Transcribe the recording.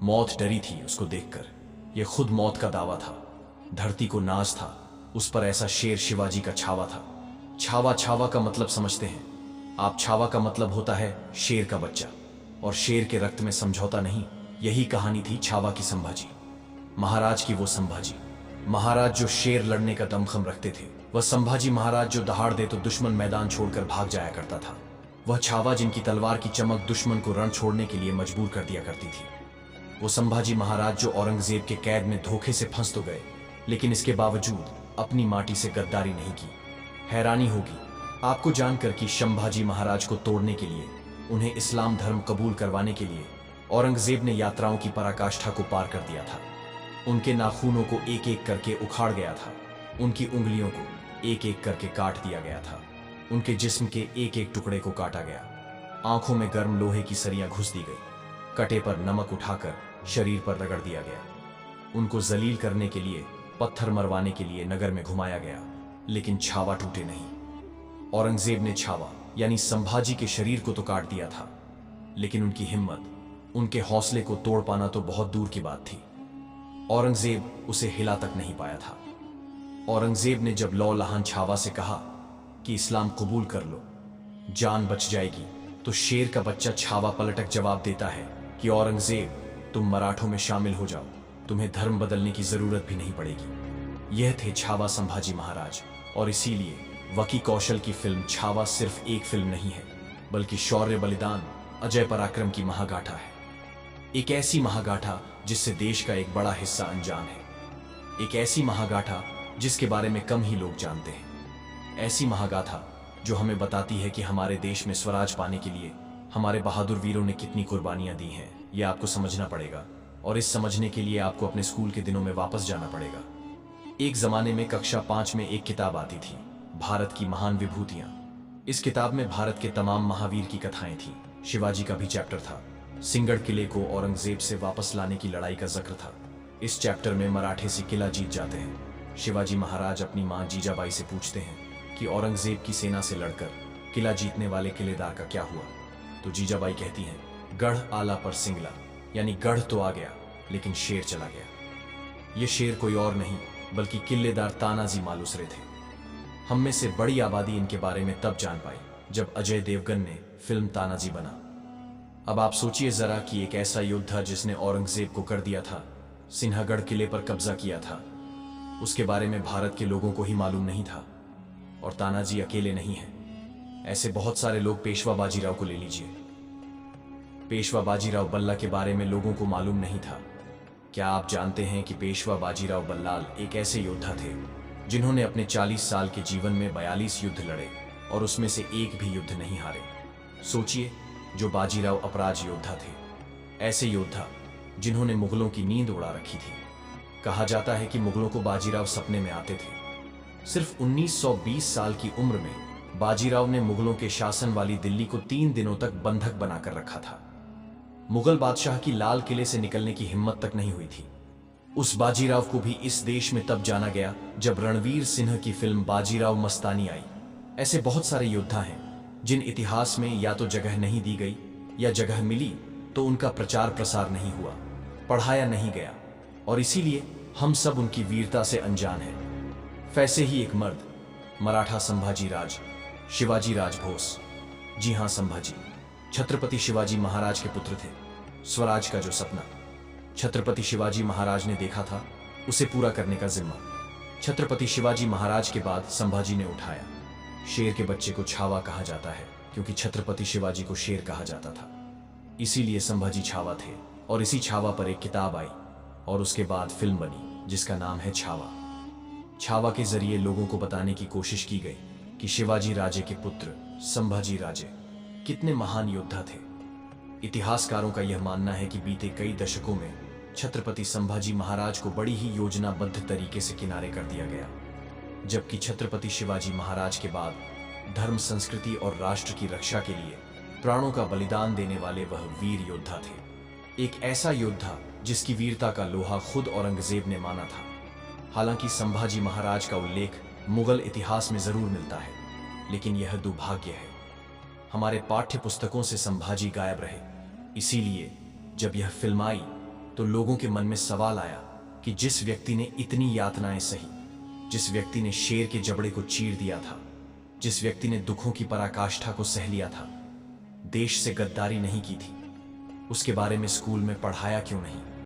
मौत डरी थी उसको देखकर। यह खुद मौत का दावा था। धरती को नाज था उस पर ऐसा शेर शिवाजी का छावा था। छावा, छावा का मतलब समझते हैं आप? छावा का मतलब होता है शेर का बच्चा, और शेर के रक्त में समझौता नहीं। यही कहानी थी छावा की संभाजी महाराज की। वो संभाजी महाराज जो शेर लड़ने का दमखम रखते थे, वह संभाजी महाराज जो दहाड़ दे तो दुश्मन मैदान छोड़कर भाग जाया करता था। वह छावा जिनकी तलवार की चमक दुश्मन को रण छोड़ने के लिए मजबूर कर दिया करती थी। वो संभाजी महाराज जो औरंगजेब के कैद में धोखे से फंस तो गए, लेकिन इसके बावजूद अपनी माटी से गद्दारी नहीं की। हैरानी होगी आपको जानकर कि संभाजी महाराज को तोड़ने के लिए, उन्हें इस्लाम धर्म कबूल करवाने के लिए औरंगजेब ने यात्राओं की पराकाष्ठा को पार कर दिया था। उनके नाखूनों को एक एक करके उखाड़ गया था, उनकी उंगलियों को एक एक करके काट दिया गया था, उनके जिस्म के एक एक टुकड़े को काटा गया। आंखों में गर्म लोहे की सरियां घुस दी गई, कटे पर नमक उठाकर शरीर पर रगड़ दिया गया। उनको जलील करने के लिए, पत्थर मरवाने के लिए नगर में घुमाया गया, लेकिन छावा टूटे नहीं। औरंगजेब ने छावा यानी संभाजी के शरीर को तो काट दिया था, लेकिन उनकी हिम्मत, उनके हौसले को तोड़ पाना तो बहुत दूर की बात थी। औरंगजेब उसे हिला तक नहीं पाया था। औरंगजेब ने जब लौ लहान छावा से कहा कि इस्लाम कबूल कर लो, जान बच जाएगी, तो शेर का बच्चा छावा पलटक जवाब देता है कि औरंगजेब, तुम मराठों में शामिल हो जाओ, तुम्हें धर्म बदलने की जरूरत भी नहीं पड़ेगी। यह थे छावा संभाजी महाराज, और इसीलिए वकी कौशल की फिल्म छावा सिर्फ एक फिल्म नहीं है, बल्कि शौर्य, बलिदान, अजय पराक्रम की महागाथा है। एक ऐसी महागाथा जिससे देश का एक बड़ा हिस्सा अनजान है। एक ऐसी महागाथा जिसके बारे में कम ही लोग जानते हैं। ऐसी महागाथा जो हमें बताती है कि हमारे देश में स्वराज पाने के लिए हमारे बहादुर वीरों ने कितनी कुर्बानियां दी हैं। यह आपको समझना पड़ेगा, और इस समझने के लिए आपको अपने स्कूल के दिनों में वापस जाना पड़ेगा। एक जमाने में कक्षा 5 में एक किताब आती थी, भारत की महान विभूतियां। इस किताब में भारत के तमाम महावीर की कथाएं थी। शिवाजी का भी चैप्टर था। सिंगड़ किले को औरंगजेब से वापस लाने की लड़ाई का जिक्र था। इस चैप्टर में मराठे से किला जीत जाते हैं। शिवाजी महाराज अपनी मां जीजाबाई से पूछते हैं कि औरंगजेब की सेना से लड़कर किला जीतने वाले किलेदार का क्या हुआ। तो जीजाबाई कहती हैं, गढ़ आला पर सिंगला, यानी गढ़ तो आ गया लेकिन शेर चला गया। ये शेर कोई और नहीं बल्कि किलेदार तानाजी मालुसरे थे। हम में से बड़ी आबादी इनके बारे में तब जान पाई जब अजय देवगन ने फिल्म तानाजी बना। अब आप सोचिए जरा कि एक ऐसा योद्धा जिसने औरंगजेब को कर दिया था, सिन्हागढ़ किले पर कब्जा किया था, उसके बारे में भारत के लोगों को ही मालूम नहीं था। और तानाजी अकेले नहीं है, ऐसे बहुत सारे लोग। पेशवा बाजीराव को ले लीजिए। पेशवा बाजीराव बल्ला के बारे में लोगों को मालूम नहीं था। क्या आप जानते हैं कि पेशवा बाजीराव बल्लाल एक ऐसे योद्धा थे जिन्होंने अपने 40 साल के जीवन में 42 युद्ध लड़े और उसमें से एक भी युद्ध नहीं हारे। सोचिए, जो बाजीराव अपराज योद्धा थे, ऐसे योद्धा जिन्होंने मुगलों की नींद उड़ा रखी थी। कहा जाता है कि मुगलों को बाजीराव सपने में आते थे। सिर्फ 1920 साल की उम्र में बाजीराव ने मुगलों के शासन वाली दिल्ली को 3 दिनों तक बंधक बनाकर रखा था। मुगल बादशाह की लाल किले से निकलने की हिम्मत तक नहीं हुई थी। उस बाजीराव को भी इस देश में तब जाना गया जब रणवीर सिंह की फिल्म बाजीराव मस्तानी आई। ऐसे बहुत सारे योद्धा हैं जिन इतिहास में या तो जगह नहीं दी गई, या जगह मिली तो उनका प्रचार प्रसार नहीं हुआ, पढ़ाया नहीं गया, और इसीलिए हम सब उनकी वीरता से अनजान हैं। वैसे ही एक मर्द, मराठा संभाजी राज, शिवाजी राजभोस। जी हां, संभाजी छत्रपति शिवाजी महाराज के पुत्र थे। स्वराज का जो सपना छत्रपति शिवाजी महाराज ने देखा था, उसे पूरा करने का जिम्मा छत्रपति शिवाजी महाराज के बाद संभाजी ने उठाया। शेर के बच्चे को छावा कहा जाता है क्योंकि छत्रपति शिवाजी को शेर कहा जाता था, इसीलिए संभाजी छावा थे। और इसी छावा पर एक किताब आई और उसके बाद फिल्म बनी जिसका नाम है छावा। छावा के जरिए लोगों को बताने की कोशिश की गई कि शिवाजी राजे के पुत्र संभाजी राजे कितने महान योद्धा थे। इतिहासकारों का यह मानना है कि बीते कई दशकों में छत्रपति संभाजी महाराज को बड़ी ही योजनाबद्ध तरीके से किनारे कर दिया गया, जबकि छत्रपति शिवाजी महाराज के बाद धर्म, संस्कृति और राष्ट्र की रक्षा के लिए प्राणों का बलिदान देने वाले वह वीर योद्धा थे। एक ऐसा योद्धा जिसकी वीरता का लोहा खुद औरंगजेब ने माना था। हालांकि संभाजी महाराज का उल्लेख मुगल इतिहास में जरूर मिलता है, लेकिन यह दुर्भाग्य है, हमारे पाठ्य पुस्तकों से संभाजी गायब रहे। इसीलिए जब यह फिल्म आई तो लोगों के मन में सवाल आया कि जिस व्यक्ति ने इतनी यातनाएं सही, जिस व्यक्ति ने शेर के जबड़े को चीर दिया था, जिस व्यक्ति ने दुखों की पराकाष्ठा को सह लिया था, देश से गद्दारी नहीं की थी, उसके बारे में स्कूल में पढ़ाया क्यों नहीं?